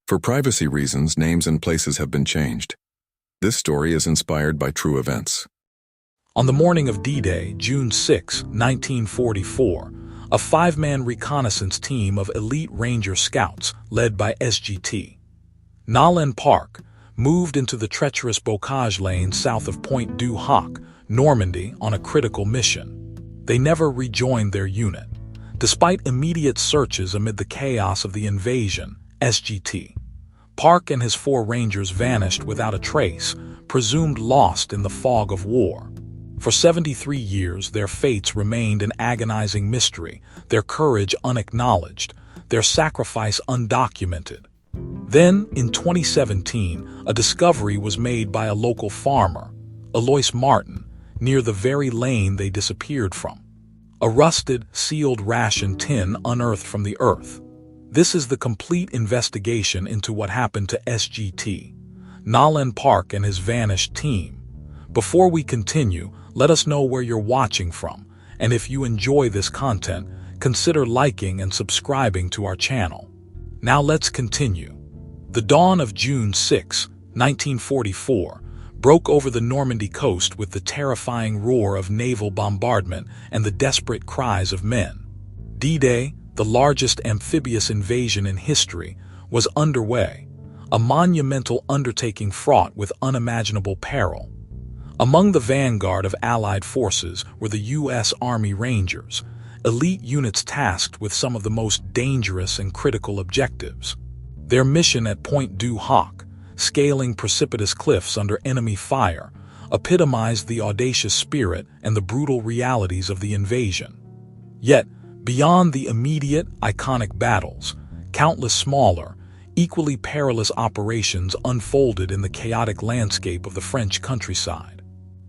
For privacy reasons, names and places have been changed. This story is inspired by true events. On the morning of D-Day, June 6, 1944, a five-man reconnaissance team of elite Ranger Scouts, led by SGT Nahlen Park, moved into the treacherous Bocage Lane south of Pointe du Hoc, Normandy, on a critical mission. They never rejoined their unit. Despite immediate searches amid the chaos of the invasion, SGT Park and his 4 Rangers vanished without a trace, presumed lost in the fog of war. For 73 years, their fates remained an agonizing mystery, their courage unacknowledged, their sacrifice undocumented. Then, in 2017, a discovery was made by a local farmer, Alois Martin, near the very lane they disappeared from. A rusted, sealed ration tin unearthed from the earth. This is the complete investigation into what happened to SGT Nahlen Park and his vanished team. Before we continue, let us know where you're watching from, and if you enjoy this content, consider liking and subscribing to our channel. Now let's continue. The dawn of June 6, 1944, broke over the Normandy coast with the terrifying roar of naval bombardment and the desperate cries of men. D-Day, the largest amphibious invasion in history, was underway, a monumental undertaking fraught with unimaginable peril. Among the vanguard of Allied forces were the U.S. Army Rangers, elite units tasked with some of the most dangerous and critical objectives. Their mission at Pointe du Hoc, scaling precipitous cliffs under enemy fire, epitomized the audacious spirit and the brutal realities of the invasion. Yet, beyond the immediate, iconic battles, countless smaller, equally perilous operations unfolded in the chaotic landscape of the French countryside.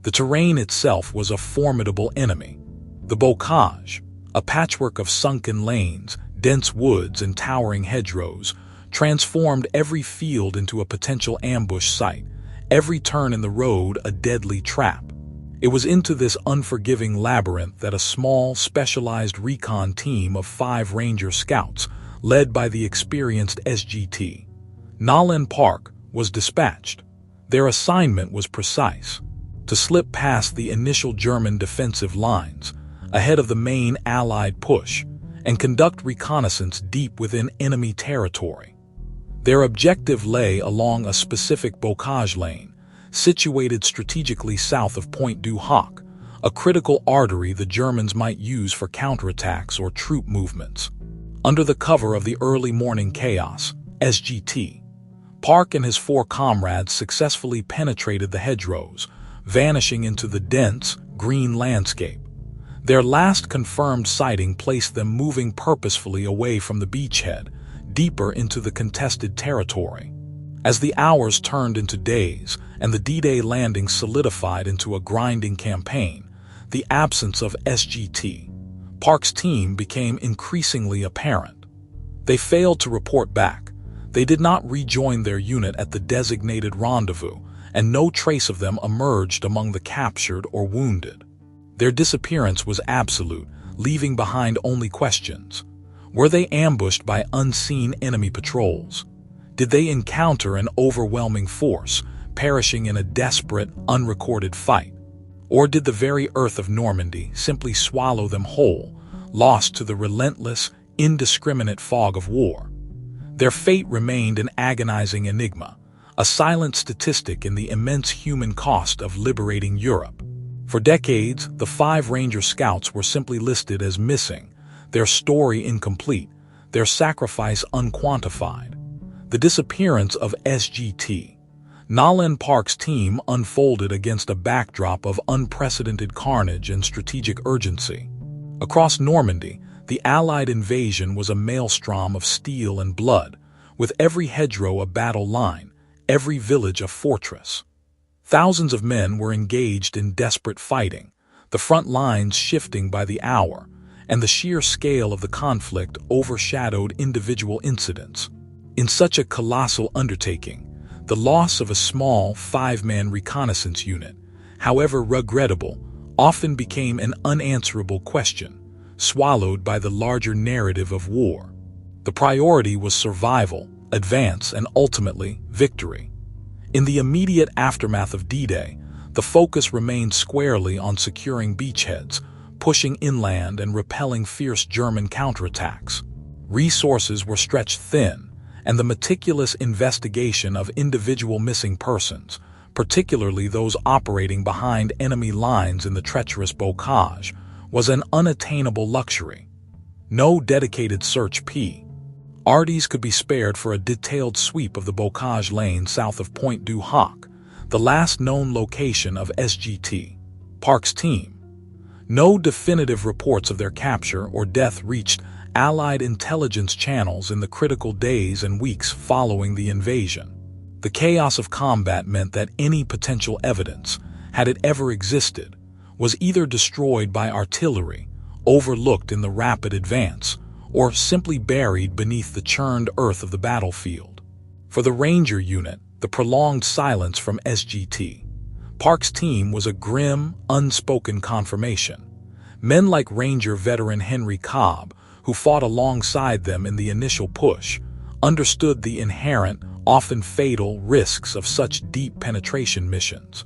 The terrain itself was a formidable enemy. The Bocage, a patchwork of sunken lanes, dense woods, and towering hedgerows, transformed every field into a potential ambush site, every turn in the road a deadly trap. It was into this unforgiving labyrinth that a small, specialized recon team of 5 Ranger Scouts, led by the experienced SGT Nahlen Park, was dispatched. Their assignment was precise: to slip past the initial German defensive lines, ahead of the main Allied push, and conduct reconnaissance deep within enemy territory. Their objective lay along a specific Bocage Lane, situated strategically south of Pointe du Hoc, a critical artery the Germans might use for counterattacks or troop movements. Under the cover of the early morning chaos, SGT Park and his 4 comrades successfully penetrated the hedgerows, vanishing into the dense, green landscape. Their last confirmed sighting placed them moving purposefully away from the beachhead, deeper into the contested territory. As the hours turned into days and the D-Day landing solidified into a grinding campaign, the absence of SGT Park's team became increasingly apparent. They failed to report back. They did not rejoin their unit at the designated rendezvous, and no trace of them emerged among the captured or wounded. Their disappearance was absolute, leaving behind only questions. Were they ambushed by unseen enemy patrols? Did they encounter an overwhelming force, perishing in a desperate, unrecorded fight? Or did the very earth of Normandy simply swallow them whole, lost to the relentless, indiscriminate fog of war? Their fate remained an agonizing enigma, a silent statistic in the immense human cost of liberating Europe. For decades, the 5 Ranger Scouts were simply listed as missing, their story incomplete, their sacrifice unquantified. The disappearance of SGT Nahlen Park's team unfolded against a backdrop of unprecedented carnage and strategic urgency. Across Normandy, the Allied invasion was a maelstrom of steel and blood, with every hedgerow a battle line, every village a fortress. Thousands of men were engaged in desperate fighting, the front lines shifting by the hour, and the sheer scale of the conflict overshadowed individual incidents. In such a colossal undertaking, the loss of a small 5-man reconnaissance unit, however regrettable, often became an unanswerable question, swallowed by the larger narrative of war. The priority was survival, advance, and ultimately, victory. In the immediate aftermath of D-Day, the focus remained squarely on securing beachheads, pushing inland and repelling fierce German counterattacks. Resources were stretched thin, and the meticulous investigation of individual missing persons, particularly those operating behind enemy lines in the treacherous bocage, was an unattainable luxury. No dedicated search parties could be spared for a detailed sweep of the bocage lane south of Pointe du Hoc, the last known location of SGT. Park's team. No definitive reports of their capture or death reached Allied intelligence channels in the critical days and weeks following the invasion. The chaos of combat meant that any potential evidence, had it ever existed, was either destroyed by artillery, overlooked in the rapid advance, or simply buried beneath the churned earth of the battlefield. For the Ranger unit, the prolonged silence from SGT. Park's team was a grim, unspoken confirmation. Men like Ranger veteran Henry Cobb, who fought alongside them in the initial push, understood the inherent, often fatal, risks of such deep penetration missions.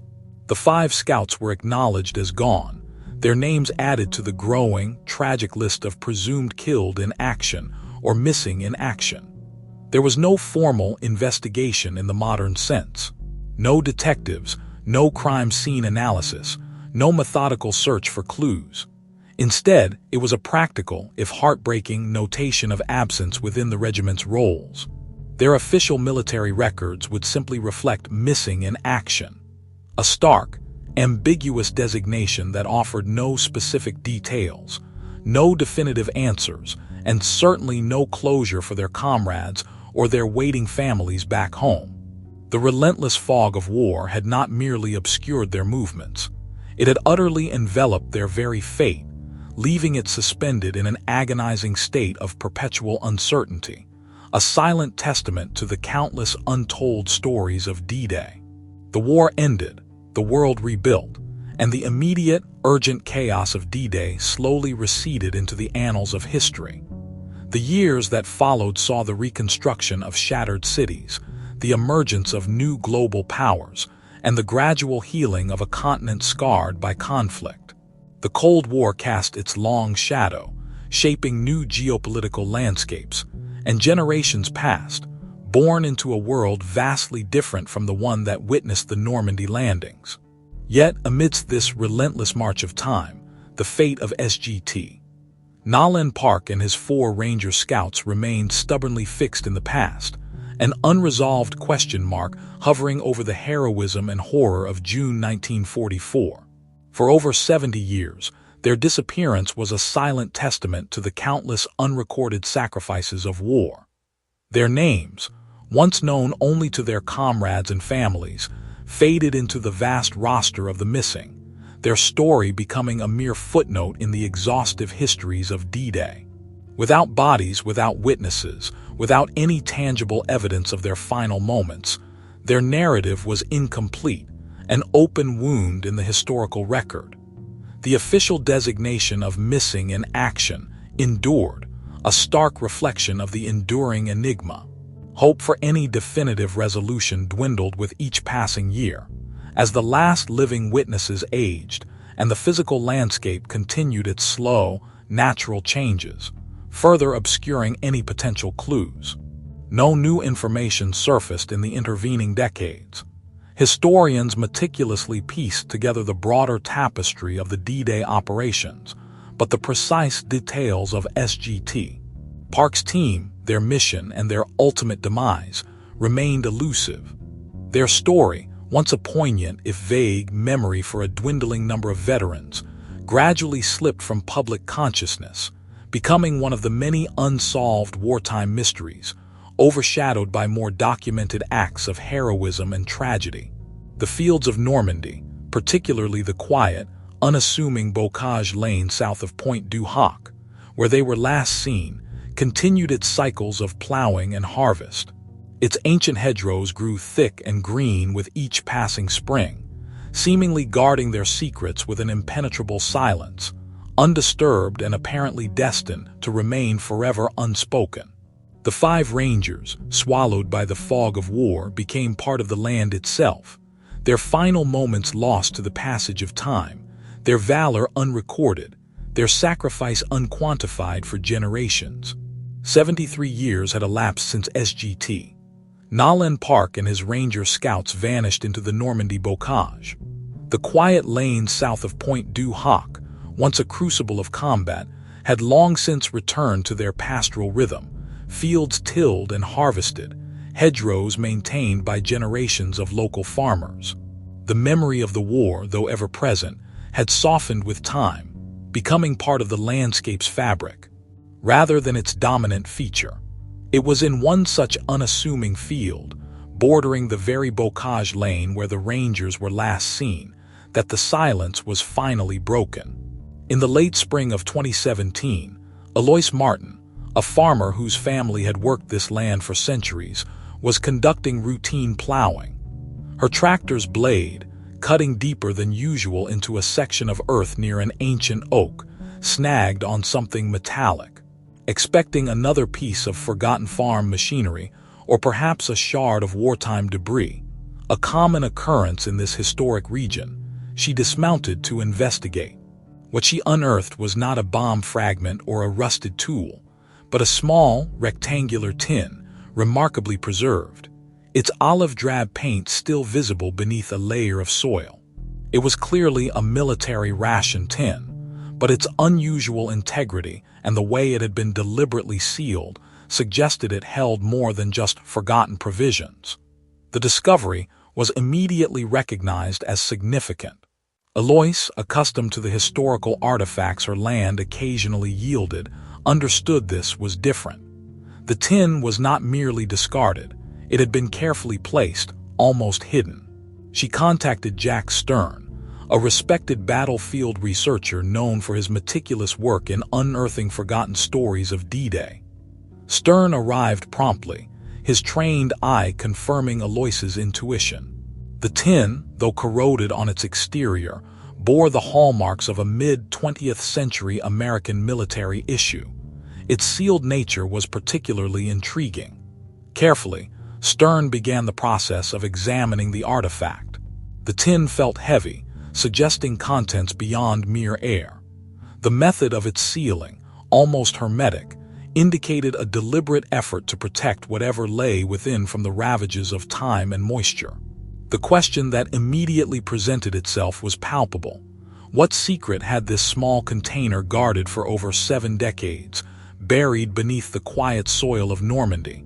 The 5 scouts were acknowledged as gone, their names added to the growing, tragic list of presumed killed in action or missing in action. There was no formal investigation in the modern sense. No detectives, no crime scene analysis, no methodical search for clues. Instead, it was a practical, if heartbreaking, notation of absence within the regiment's rolls. Their official military records would simply reflect missing in action. A stark, ambiguous designation that offered no specific details, no definitive answers, and certainly no closure for their comrades or their waiting families back home. The relentless fog of war had not merely obscured their movements. It had utterly enveloped their very fate, leaving it suspended in an agonizing state of perpetual uncertainty, a silent testament to the countless untold stories of D-Day. The war ended, the world rebuilt, and the immediate, urgent chaos of D-Day slowly receded into the annals of history. The years that followed saw the reconstruction of shattered cities, the emergence of new global powers, and the gradual healing of a continent scarred by conflict. The Cold War cast its long shadow, shaping new geopolitical landscapes, and generations passed, born into a world vastly different from the one that witnessed the Normandy landings. Yet, amidst this relentless march of time, the fate of SGT. Nahlen Park and his 4 Ranger scouts remained stubbornly fixed in the past, an unresolved question mark hovering over the heroism and horror of June 1944. For over 70 years, their disappearance was a silent testament to the countless unrecorded sacrifices of war. Their names, once known only to their comrades and families, faded into the vast roster of the missing, their story becoming a mere footnote in the exhaustive histories of D-Day. Without bodies, without witnesses, without any tangible evidence of their final moments, their narrative was incomplete, an open wound in the historical record. The official designation of missing in action endured, a stark reflection of the enduring enigma. Hope for any definitive resolution dwindled with each passing year, as the last living witnesses aged and the physical landscape continued its slow, natural changes, further obscuring any potential clues. No new information surfaced in the intervening decades. Historians meticulously pieced together the broader tapestry of the D-Day operations, but the precise details of SGT. Park's team, their mission, and their ultimate demise remained elusive. Their story, once a poignant, if vague, memory for a dwindling number of veterans, gradually slipped from public consciousness, becoming one of the many unsolved wartime mysteries, overshadowed by more documented acts of heroism and tragedy. The fields of Normandy, particularly the quiet, unassuming Bocage Lane south of Pointe du Hoc, where they were last seen, continued its cycles of plowing and harvest. Its ancient hedgerows grew thick and green with each passing spring, seemingly guarding their secrets with an impenetrable silence, undisturbed and apparently destined to remain forever unspoken. The 5 Rangers, swallowed by the fog of war, became part of the land itself, their final moments lost to the passage of time, their valor unrecorded, their sacrifice unquantified for generations. 73 years had elapsed since SGT. Nalen Park and his Ranger scouts vanished into the Normandy bocage. The quiet lanes south of Point du Hoc, once a crucible of combat, had long since returned to their pastoral rhythm, fields tilled and harvested, hedgerows maintained by generations of local farmers. The memory of the war, though ever present, had softened with time, becoming part of the landscape's fabric, rather than its dominant feature. It was in one such unassuming field, bordering the very bocage lane where the Rangers were last seen, that the silence was finally broken. In the late spring of 2017, Alois Martin, a farmer whose family had worked this land for centuries, was conducting routine plowing. Her tractor's blade, cutting deeper than usual into a section of earth near an ancient oak, snagged on something metallic. Expecting another piece of forgotten farm machinery, or perhaps a shard of wartime debris, a common occurrence in this historic region, she dismounted to investigate. What she unearthed was not a bomb fragment or a rusted tool, but a small, rectangular tin, remarkably preserved, its olive-drab paint still visible beneath a layer of soil. It was clearly a military ration tin, but its unusual integrity and the way it had been deliberately sealed suggested it held more than just forgotten provisions. The discovery was immediately recognized as significant. Alois, accustomed to the historical artifacts her land occasionally yielded, understood this was different. The tin was not merely discarded, it had been carefully placed, almost hidden. She contacted Jack Stern, a respected battlefield researcher known for his meticulous work in unearthing forgotten stories of D-Day. Stern arrived promptly, his trained eye confirming Alois's intuition. The tin, though corroded on its exterior, bore the hallmarks of a mid-20th century American military issue. Its sealed nature was particularly intriguing. Carefully, Stern began the process of examining the artifact. The tin felt heavy, suggesting contents beyond mere air. The method of its sealing, almost hermetic, indicated a deliberate effort to protect whatever lay within from the ravages of time and moisture. The question that immediately presented itself was palpable. What secret had this small container guarded for over 7 decades, buried beneath the quiet soil of Normandy?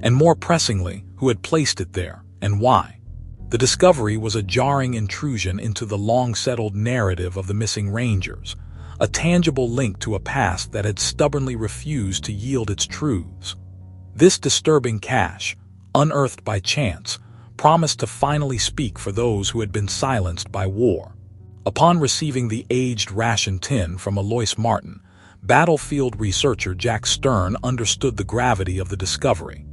And more pressingly, who had placed it there, and why? The discovery was a jarring intrusion into the long-settled narrative of the missing Rangers, a tangible link to a past that had stubbornly refused to yield its truths. This disturbing cache, unearthed by chance, promised to finally speak for those who had been silenced by war. Upon receiving the aged ration tin from Alois Martin, battlefield researcher Jack Stern understood the gravity of the discovery.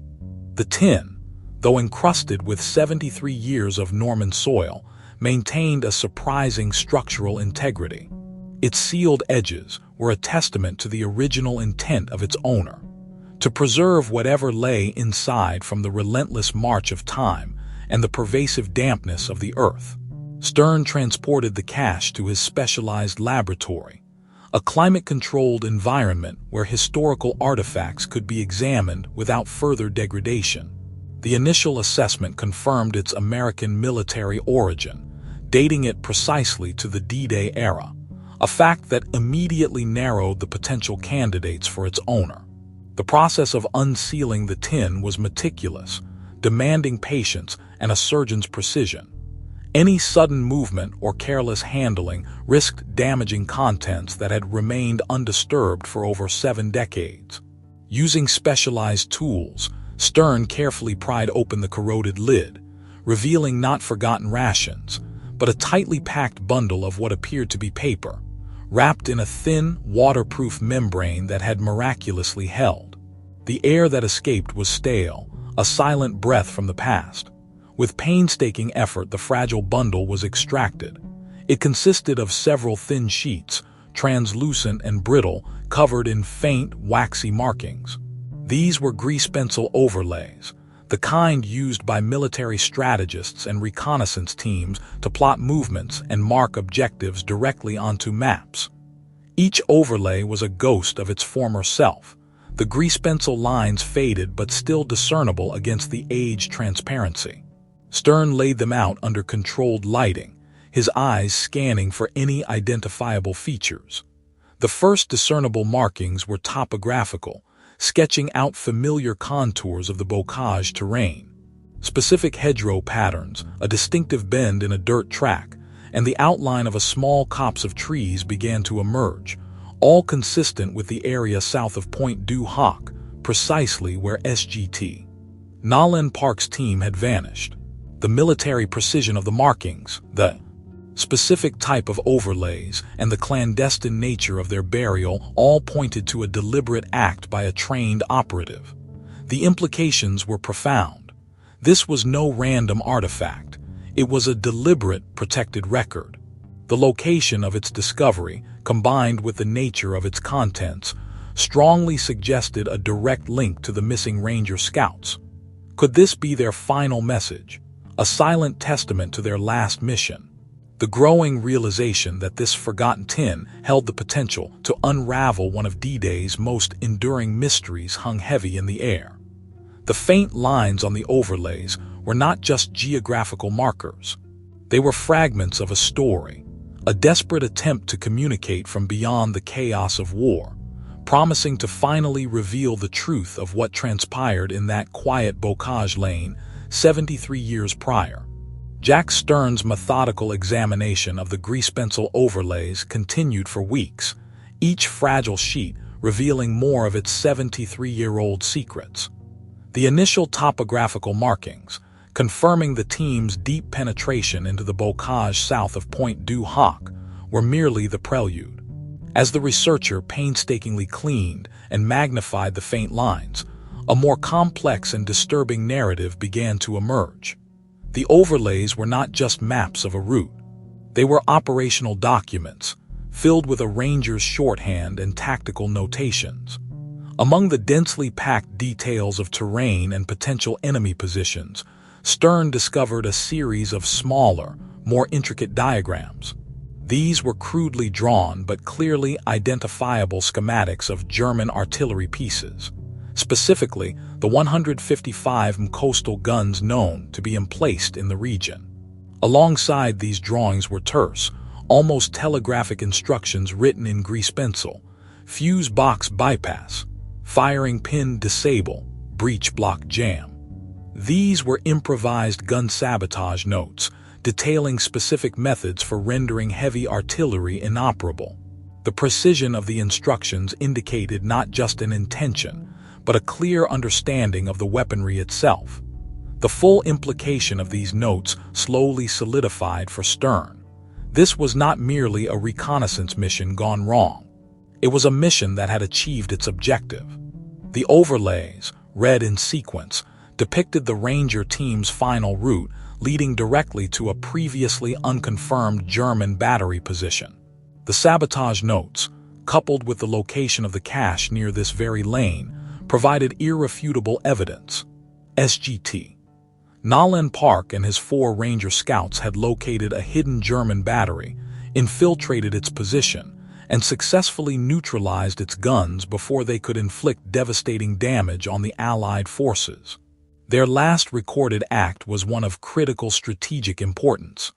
The tin, though encrusted with 73 years of Norman soil, maintained a surprising structural integrity. Its sealed edges were a testament to the original intent of its owner, to preserve whatever lay inside from the relentless march of time and the pervasive dampness of the earth. Stern transported the cache to his specialized laboratory, a climate-controlled environment where historical artifacts could be examined without further degradation. The initial assessment confirmed its American military origin, dating it precisely to the D-Day era, a fact that immediately narrowed the potential candidates for its owner. The process of unsealing the tin was meticulous, demanding patience and a surgeon's precision. Any sudden movement or careless handling risked damaging contents that had remained undisturbed for over 7 decades. Using specialized tools, Stern carefully pried open the corroded lid, revealing not forgotten rations, but a tightly packed bundle of what appeared to be paper, wrapped in a thin, waterproof membrane that had miraculously held. The air that escaped was stale, a silent breath from the past. With painstaking effort, the fragile bundle was extracted. It consisted of several thin sheets, translucent and brittle, covered in faint, waxy markings. These were grease-pencil overlays, the kind used by military strategists and reconnaissance teams to plot movements and mark objectives directly onto maps. Each overlay was a ghost of its former self, the grease-pencil lines faded but still discernible against the aged transparency. Stern laid them out under controlled lighting, his eyes scanning for any identifiable features. The first discernible markings were topographical, sketching out familiar contours of the bocage terrain. Specific hedgerow patterns, a distinctive bend in a dirt track, and the outline of a small copse of trees began to emerge, all consistent with the area south of Point du Hoc, precisely where SGT. Nalin Park's team had vanished. The military precision of the markings, the specific type of overlays, and the clandestine nature of their burial all pointed to a deliberate act by a trained operative. The implications were profound. This was no random artifact. It was a deliberate, protected record. The location of its discovery, combined with the nature of its contents, strongly suggested a direct link to the missing Ranger Scouts. Could this be their final message, a silent testament to their last mission? The growing realization that this forgotten tin held the potential to unravel one of D-Day's most enduring mysteries hung heavy in the air. The faint lines on the overlays were not just geographical markers. They were fragments of a story, a desperate attempt to communicate from beyond the chaos of war, promising to finally reveal the truth of what transpired in that quiet bocage lane 73 years prior. Jack Stern's methodical examination of the grease-pencil overlays continued for weeks, each fragile sheet revealing more of its 73-year-old secrets. The initial topographical markings, confirming the team's deep penetration into the bocage south of Point du Hoc, were merely the prelude. As the researcher painstakingly cleaned and magnified the faint lines, a more complex and disturbing narrative began to emerge. The overlays were not just maps of a route. They were operational documents, filled with a ranger's shorthand and tactical notations. Among the densely packed details of terrain and potential enemy positions, Stern discovered a series of smaller, more intricate diagrams. These were crudely drawn but clearly identifiable schematics of German artillery pieces, specifically the 155 coastal guns known to be emplaced in the region. Alongside these drawings were terse, almost telegraphic instructions written in grease-pencil: fuse box bypass, firing pin disable, breech block jam. These were improvised gun sabotage notes, detailing specific methods for rendering heavy artillery inoperable. The precision of the instructions indicated not just an intention, but a clear understanding of the weaponry itself. The full implication of these notes slowly solidified for Stern. This was not merely a reconnaissance mission gone wrong. It was a mission that had achieved its objective. The overlays, read in sequence, depicted the Ranger team's final route, leading directly to a previously unconfirmed German battery position. The sabotage notes, coupled with the location of the cache near this very lane, provided irrefutable evidence. SGT. Nalin Park and his 4 Ranger Scouts had located a hidden German battery, infiltrated its position, and successfully neutralized its guns before they could inflict devastating damage on the Allied forces. Their last recorded act was one of critical strategic importance.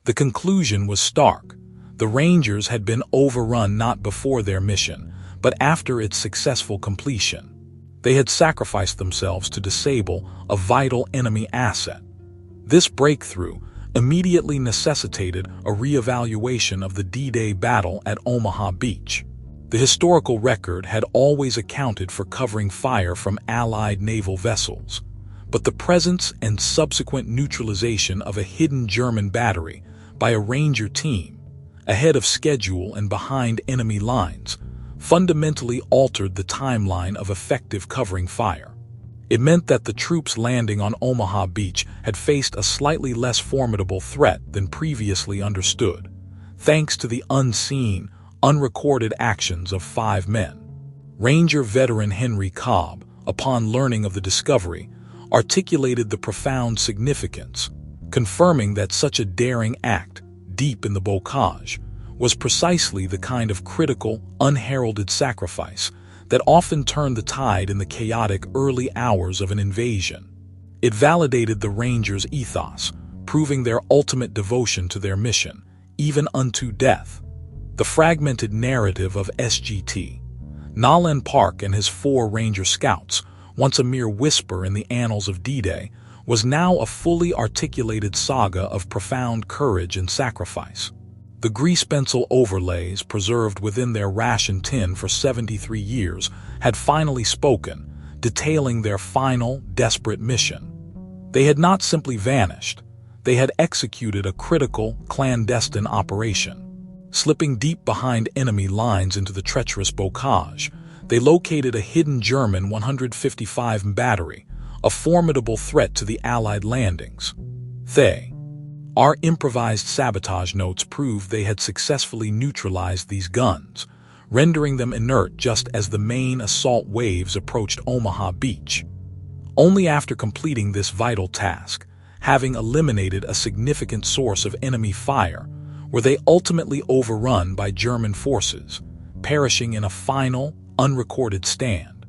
The conclusion was stark. The Rangers had been overrun not before their mission, but after its successful completion. They had sacrificed themselves to disable a vital enemy asset. This breakthrough immediately necessitated a reevaluation of the D-Day battle at Omaha Beach. The historical record had always accounted for covering fire from Allied naval vessels, but the presence and subsequent neutralization of a hidden German battery by a Ranger team, ahead of schedule and behind enemy lines, fundamentally altered the timeline of effective covering fire. It meant that the troops landing on Omaha Beach had faced a slightly less formidable threat than previously understood, thanks to the unseen, unrecorded actions of 5 men. Ranger veteran Henry Cobb, upon learning of the discovery, articulated the profound significance, confirming that such a daring act, deep in the bocage, was precisely the kind of critical, unheralded sacrifice that often turned the tide in the chaotic early hours of an invasion. It validated the Rangers' ethos, proving their ultimate devotion to their mission, even unto death. The fragmented narrative of SGT, Nalin Park and his 4 Ranger Scouts, once a mere whisper in the annals of D-Day, was now a fully articulated saga of profound courage and sacrifice. The grease pencil overlays preserved within their ration tin for 73 years had finally spoken, detailing their final, desperate mission. They had not simply vanished. They had executed a critical, clandestine operation. Slipping deep behind enemy lines into the treacherous bocage, they located a hidden German 155 battery, a formidable threat to the Allied landings. Our improvised sabotage notes proved they had successfully neutralized these guns, rendering them inert just as the main assault waves approached Omaha Beach. Only after completing this vital task, having eliminated a significant source of enemy fire, were they ultimately overrun by German forces, perishing in a final, unrecorded stand.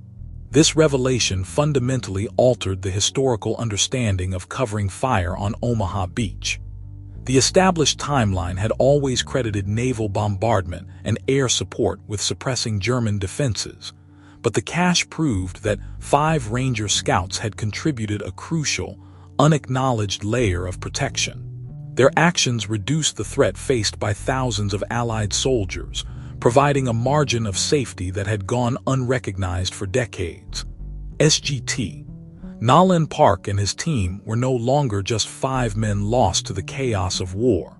This revelation fundamentally altered the historical understanding of covering fire on Omaha Beach. The established timeline had always credited naval bombardment and air support with suppressing German defenses, but the cache proved that 5 Ranger Scouts had contributed a crucial, unacknowledged layer of protection. Their actions reduced the threat faced by thousands of Allied soldiers, providing a margin of safety that had gone unrecognized for decades. SGT, Nalin Park and his team were no longer just 5 men lost to the chaos of war.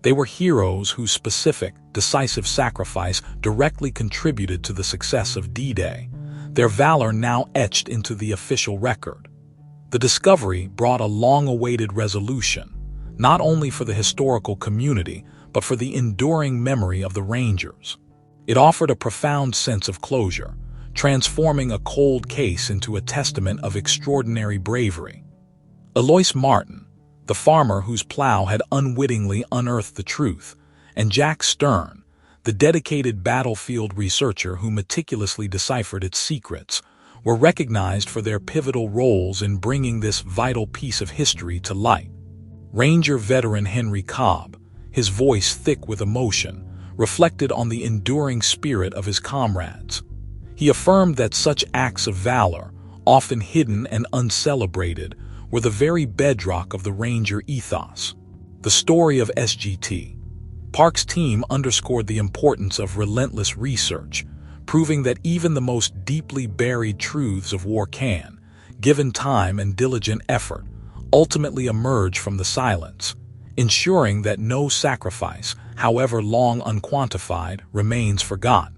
They were heroes whose specific, decisive sacrifice directly contributed to the success of D-Day, their valor now etched into the official record. The discovery brought a long-awaited resolution, not only for the historical community, but for the enduring memory of the Rangers. It offered a profound sense of closure, transforming a cold case into a testament of extraordinary bravery. Alois Martin, the farmer whose plow had unwittingly unearthed the truth, and Jack Stern, the dedicated battlefield researcher who meticulously deciphered its secrets, were recognized for their pivotal roles in bringing this vital piece of history to light. Ranger veteran Henry Cobb, his voice thick with emotion, reflected on the enduring spirit of his comrades. He affirmed that such acts of valor, often hidden and uncelebrated, were the very bedrock of the Ranger ethos. The story of SGT, Park's team underscored the importance of relentless research, proving that even the most deeply buried truths of war can, given time and diligent effort, ultimately emerge from the silence, ensuring that no sacrifice, however long unquantified, remains forgotten.